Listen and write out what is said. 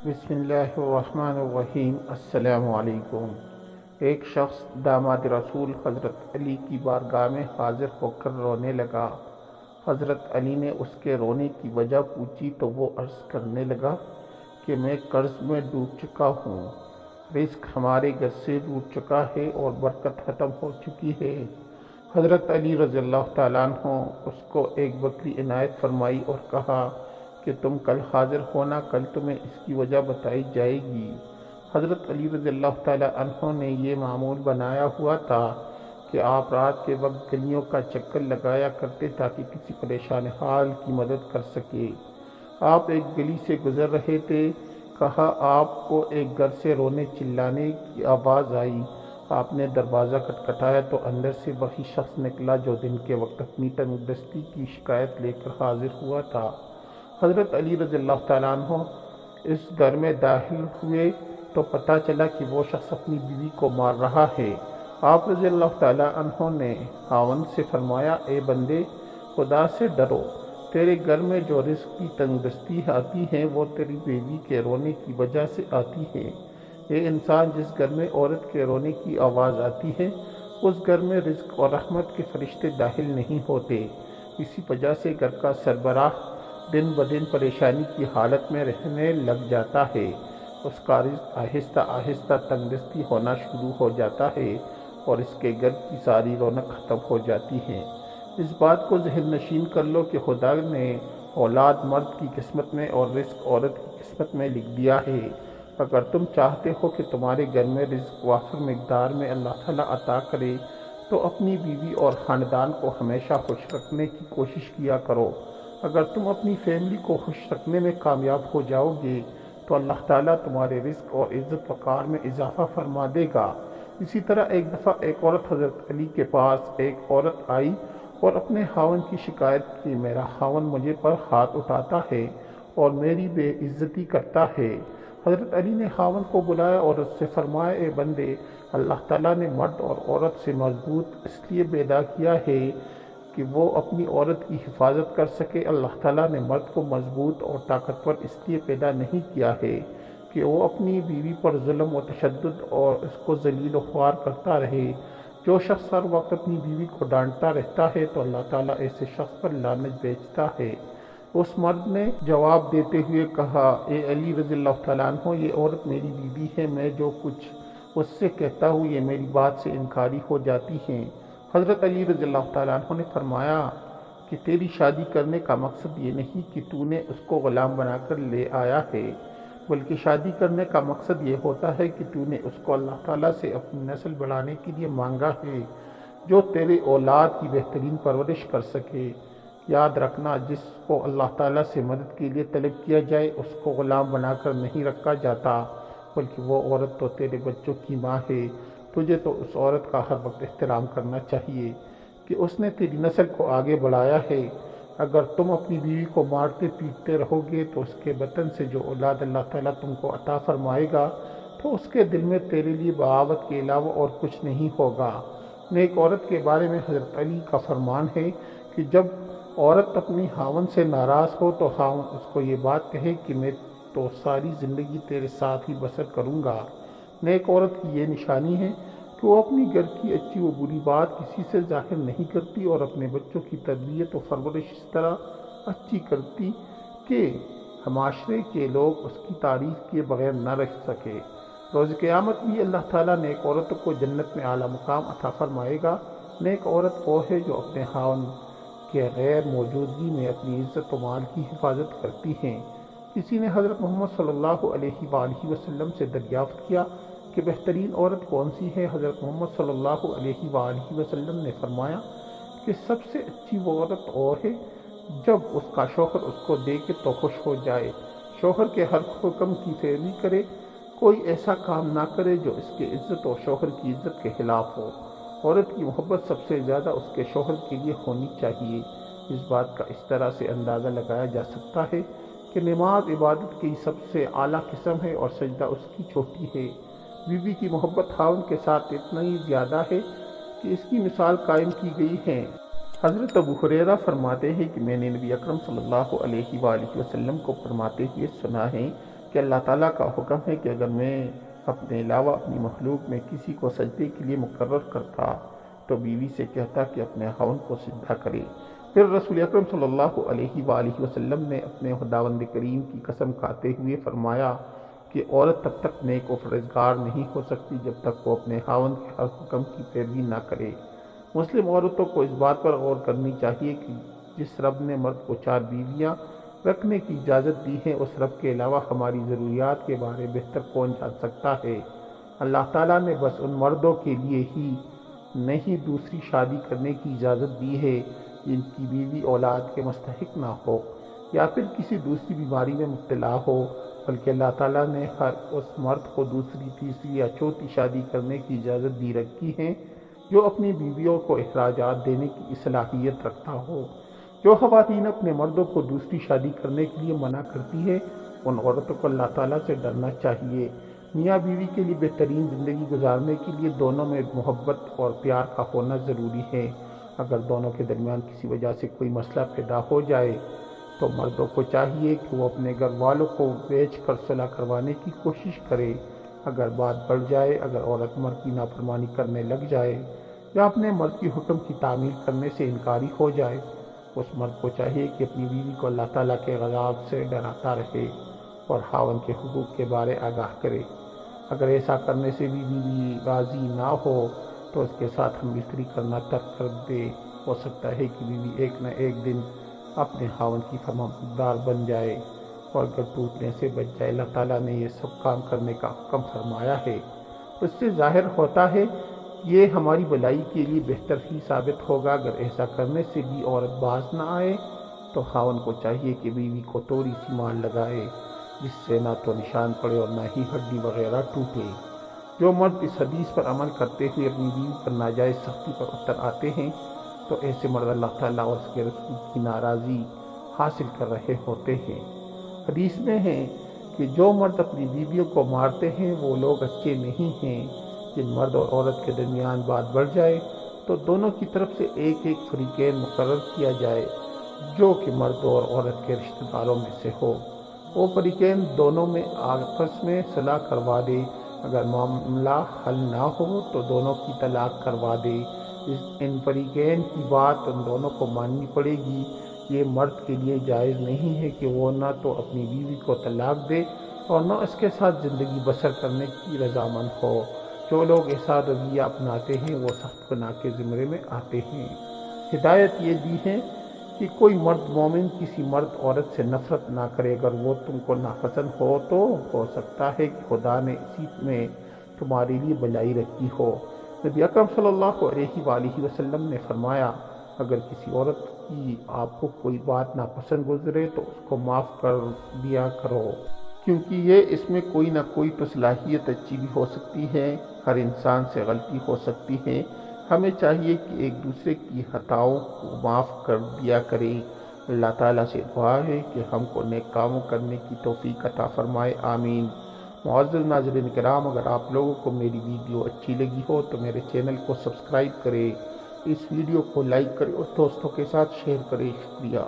بسم اللہ الرحمن الرحیم۔ السلام علیکم۔ ایک شخص داماد رسول حضرت علی کی بارگاہ میں حاضر ہو کر رونے لگا۔ حضرت علی نے اس کے رونے کی وجہ پوچھی تو وہ عرض کرنے لگا کہ میں قرض میں ڈوب چکا ہوں، رزق ہمارے گھر سے ٹوٹ چکا ہے اور برکت ختم ہو چکی ہے۔ حضرت علی رضی اللہ تعالیٰ عنہ اس کو ایک بکری عنایت فرمائی اور کہا کہ تم کل حاضر ہونا، کل تمہیں اس کی وجہ بتائی جائے گی۔ حضرت علی رضی اللہ تعالیٰ عنہ نے یہ معمول بنایا ہوا تھا کہ آپ رات کے وقت گلیوں کا چکر لگایا کرتے تاکہ کسی پریشان حال کی مدد کر سکے۔ آپ ایک گلی سے گزر رہے تھے، کہا آپ کو ایک گھر سے رونے چلانے کی آواز آئی۔ آپ نے دروازہ کھٹکھٹایا تو اندر سے وہی شخص نکلا جو دن کے وقت اپنی تنگدستی کی شکایت لے کر حاضر ہوا تھا۔ حضرت علی رضی اللہ تعالیٰ عنہ اس گھر میں داخل ہوئے تو پتہ چلا کہ وہ شخص اپنی بیوی کو مار رہا ہے۔ آپ رضی اللہ تعالیٰ عنہ نے خاوند سے فرمایا، اے بندے، خدا سے ڈرو، تیرے گھر میں جو رزق کی تنگدستی آتی ہے وہ تیری بیوی کے رونے کی وجہ سے آتی ہے۔ اے انسان، جس گھر میں عورت کے رونے کی آواز آتی ہے اس گھر میں رزق اور رحمت کے فرشتے داخل نہیں ہوتے۔ اسی وجہ سے گھر کا سربراہ دن بدن پریشانی کی حالت میں رہنے لگ جاتا ہے، اس کا رزق آہستہ آہستہ تنگدستی ہونا شروع ہو جاتا ہے اور اس کے گھر کی ساری رونق ختم ہو جاتی ہے۔ اس بات کو ذہن نشین کر لو کہ خدا نے اولاد مرد کی قسمت میں اور رزق عورت کی قسمت میں لکھ دیا ہے۔ اگر تم چاہتے ہو کہ تمہارے گھر میں رزق وافر مقدار میں اللہ تعالیٰ عطا کرے تو اپنی بیوی اور خاندان کو ہمیشہ خوش رکھنے کی کوشش کیا کرو۔ اگر تم اپنی فیملی کو خوش رکھنے میں کامیاب ہو جاؤ گے تو اللہ تعالیٰ تمہارے رزق اور عزت وقار میں اضافہ فرما دے گا۔ اسی طرح ایک دفعہ ایک عورت حضرت علی کے پاس ایک عورت آئی اور اپنے خاوند کی شکایت کی، میرا خاوند مجھے پر ہاتھ اٹھاتا ہے اور میری بے عزتی کرتا ہے۔ حضرت علی نے خاوند کو بلایا اور اس سے فرمایا، اے بندے، اللہ تعالیٰ نے مرد اور عورت سے مضبوط اس لیے پیدا کیا ہے کہ وہ اپنی عورت کی حفاظت کر سکے۔ اللہ تعالیٰ نے مرد کو مضبوط اور طاقتور اس لیے پیدا نہیں کیا ہے کہ وہ اپنی بیوی پر ظلم و تشدد اور اس کو ذلیل و خوار کرتا رہے۔ جو شخص ہر وقت اپنی بیوی کو ڈانٹتا رہتا ہے تو اللہ تعالیٰ ایسے شخص پر لعنت بھیجتا ہے۔ اس مرد نے جواب دیتے ہوئے کہا، اے علی رضی اللہ تعالیٰ عنہ، یہ عورت میری بیوی ہے، میں جو کچھ اس سے کہتا ہوں یہ میری بات سے انکاری ہو جاتی ہیں۔ حضرت علی رضی اللہ تعالیٰ عنہ نے فرمایا کہ تیری شادی کرنے کا مقصد یہ نہیں کہ تو نے اس کو غلام بنا کر لے آیا ہے، بلکہ شادی کرنے کا مقصد یہ ہوتا ہے کہ تو نے اس کو اللہ تعالیٰ سے اپنی نسل بڑھانے کے لیے مانگا ہے، جو تیرے اولاد کی بہترین پرورش کر سکے۔ یاد رکھنا، جس کو اللہ تعالیٰ سے مدد کے لیے طلب کیا جائے اس کو غلام بنا کر نہیں رکھا جاتا، بلکہ وہ عورت تو تیرے بچوں کی ماں ہے۔ تجھے تو اس عورت کا ہر وقت احترام کرنا چاہیے کہ اس نے تیری نسل کو آگے بڑھایا ہے۔ اگر تم اپنی بیوی کو مارتے پیٹتے رہو گے تو اس کے بطن سے جو اولاد اللہ تعالیٰ تم کو عطا فرمائے گا تو اس کے دل میں تیرے لیے بغاوت کے علاوہ اور کچھ نہیں ہوگا۔ نیک عورت کے بارے میں حضرت علی کا فرمان ہے کہ جب عورت اپنی خاوند سے ناراض ہو تو خاوند اس کو یہ بات کہے کہ میں تو ساری زندگی تیرے ساتھ ہی بسر کروں گا۔ نیک عورت کی یہ نشانی ہے کہ وہ اپنی گھر کی اچھی و بری بات کسی سے ظاہر نہیں کرتی اور اپنے بچوں کی تربیت و پرورش اس طرح اچھی کرتی کہ معاشرے کے لوگ اس کی تعریف کیے بغیر نہ رہ سکے۔ روز قیامت بھی اللہ تعالیٰ نیک عورت کو جنت میں اعلیٰ مقام عطا فرمائے گا۔ نیک عورت وہ ہے جو اپنے خاوند کے غیر موجودگی میں اپنی عزت و مال کی حفاظت کرتی ہیں۔ کسی نے حضرت محمد صلی اللہ علیہ وآلہ وسلم سے دریافت کیا کہ بہترین عورت کون سی ہے؟ حضرت محمد صلی اللہ علیہ وآلہ وسلم نے فرمایا کہ سب سے اچھی وہ عورت وہ ہے جب اس کا شوہر اس کو دیکھے تو خوش ہو جائے، شوہر کے ہر حکم کی پیروی کرے، کوئی ایسا کام نہ کرے جو اس کے عزت اور شوہر کی عزت کے خلاف ہو۔ عورت کی محبت سب سے زیادہ اس کے شوہر کے لیے ہونی چاہیے۔ اس بات کا اس طرح سے اندازہ لگایا جا سکتا ہے کہ نماز عبادت کی سب سے اعلیٰ قسم ہے اور سجدہ اس کی چوٹی ہے۔ بیوی کی محبت خاوند کے ساتھ اتنا ہی زیادہ ہے کہ اس کی مثال قائم کی گئی ہے۔ حضرت ابو ہریرہ فرماتے ہیں کہ میں نے نبی اکرم صلی اللہ علیہ وآلہ وسلم کو فرماتے ہوئے سنا ہے کہ اللہ تعالیٰ کا حکم ہے کہ اگر میں اپنے علاوہ اپنی مخلوق میں کسی کو سجدے کے لیے مقرر کرتا تو بیوی سے کہتا کہ اپنے خاوند کو سجدہ کرے۔ پھر رسول اکرم صلی اللہ علیہ وآلہ وسلم نے اپنے خداوند کریم کی قسم کھاتے ہوئے فرمایا کہ عورت تب تک نیک و پرہیزگار نہیں ہو سکتی جب تک وہ اپنے خاوند کے ہر حکم کی پیروی نہ کرے۔ مسلم عورتوں کو اس بات پر غور کرنی چاہیے کہ جس رب نے مرد کو 4 بیویاں رکھنے کی اجازت دی ہے، اس رب کے علاوہ ہماری ضروریات کے بارے بہتر کون جان سکتا ہے۔ اللہ تعالیٰ نے بس ان مردوں کے لیے ہی نہیں دوسری شادی کرنے کی اجازت دی ہے جن کی بیوی اولاد کے مستحق نہ ہو یا پھر کسی دوسری بیماری میں مبتلا ہو، بلکہ اللہ تعالیٰ نے ہر اس مرد کو دوسری، تیسری یا چوتھی شادی کرنے کی اجازت دی رکھی ہے جو اپنی بیویوں کو اخراجات دینے کی صلاحیت رکھتا ہو۔ جو خواتین اپنے مردوں کو دوسری شادی کرنے کے لیے منع کرتی ہے، ان عورتوں کو اللہ تعالیٰ سے ڈرنا چاہیے۔ میاں بیوی کے لیے بہترین زندگی گزارنے کے لیے دونوں میں محبت اور پیار کا ہونا ضروری ہے۔ اگر دونوں کے درمیان کسی وجہ سے کوئی مسئلہ پیدا ہو جائے تو مردوں کو چاہیے کہ وہ اپنے گھر والوں کو بیچ کر صلح کروانے کی کوشش کرے۔ اگر بات بڑھ جائے، اگر عورت مرد کی نافرمانی کرنے لگ جائے یا اپنے مرد کی حکم کی تعمیل کرنے سے انکاری ہو جائے، اس مرد کو چاہیے کہ اپنی بیوی کو اللہ تعالیٰ کے غضب سے ڈراتا رہے اور خاوند کے حقوق کے بارے آگاہ کرے۔ اگر ایسا کرنے سے بھی بیوی راضی نہ ہو تو اس کے ساتھ ہم بستری کرنا ترک کر دے۔ ہو سکتا ہے کہ بیوی ایک نہ ایک دن اپنے خاوند کی فرمانبردار بن جائے اور گھر ٹوٹنے سے بچ جائے۔ اللہ تعالیٰ نے یہ سب کام کرنے کا حکم فرمایا ہے۔ اس سے ظاہر ہوتا ہے یہ ہماری بھلائی کے لیے بہتر ہی ثابت ہوگا۔ اگر ایسا کرنے سے بھی عورت باز نہ آئے تو خاوند کو چاہیے کہ بیوی کو تھوڑی سی مار لگائے جس سے نہ تو نشان پڑے اور نہ ہی ہڈی وغیرہ ٹوٹے۔ جو مرد اس حدیث پر عمل کرتے ہوئے اپنی بیوی پر ناجائز سختی پر اتر آتے ہیں تو ایسے مرد اللہ تعالیٰ اور اس کے رسول کی ناراضی حاصل کر رہے ہوتے ہیں۔ حدیث میں ہے کہ جو مرد اپنی بیویوں کو مارتے ہیں وہ لوگ اچھے نہیں ہیں۔ جن مرد اور عورت کے درمیان بات بڑھ جائے تو دونوں کی طرف سے ایک ایک فریقین مقرر کیا جائے جو کہ مرد اور عورت کے رشتہ داروں میں سے ہو۔ وہ فریقین دونوں میں آپس میں صلح کروا دے۔ اگر معاملہ حل نہ ہو تو دونوں کی طلاق کروا دے۔ ان فریقین کی بات ان دونوں کو ماننی پڑے گی۔ یہ مرد کے لیے جائز نہیں ہے کہ وہ نہ تو اپنی بیوی کو طلاق دے اور نہ اس کے ساتھ زندگی بسر کرنے کی رضامند ہو۔ جو لوگ ایسا رویہ اپناتے ہیں وہ سخت گناہ کے زمرے میں آتے ہیں۔ ہدایت یہ دی ہے کہ کوئی مرد مومن کسی مرد عورت سے نفرت نہ کرے۔ اگر وہ تم کو ناپسند ہو تو ہو سکتا ہے کہ خدا نے اسی میں تمہارے لیے بھلائی رکھی ہو۔ نبی اکرم صلی اللہ علیہ وآلہ وسلم نے فرمایا، اگر کسی عورت کی آپ کو کوئی بات ناپسند گزرے تو اس کو معاف کر دیا کرو، کیونکہ یہ اس میں کوئی نہ کوئی تو صلاحیت اچھی بھی ہو سکتی ہے۔ ہر انسان سے غلطی ہو سکتی ہے۔ ہمیں چاہیے کہ ایک دوسرے کی خطاؤں کو معاف کر دیا کریں۔ اللہ تعالیٰ سے دعا ہے کہ ہم کو نیک کاموں کرنے کی توفیق عطا فرمائے، آمین۔ معزز ناظرین کرام، اگر آپ لوگوں کو میری ویڈیو اچھی لگی ہو تو میرے چینل کو سبسکرائب کریں، اس ویڈیو کو لائک کریں اور دوستوں کے ساتھ شیئر کریں۔ شکریہ۔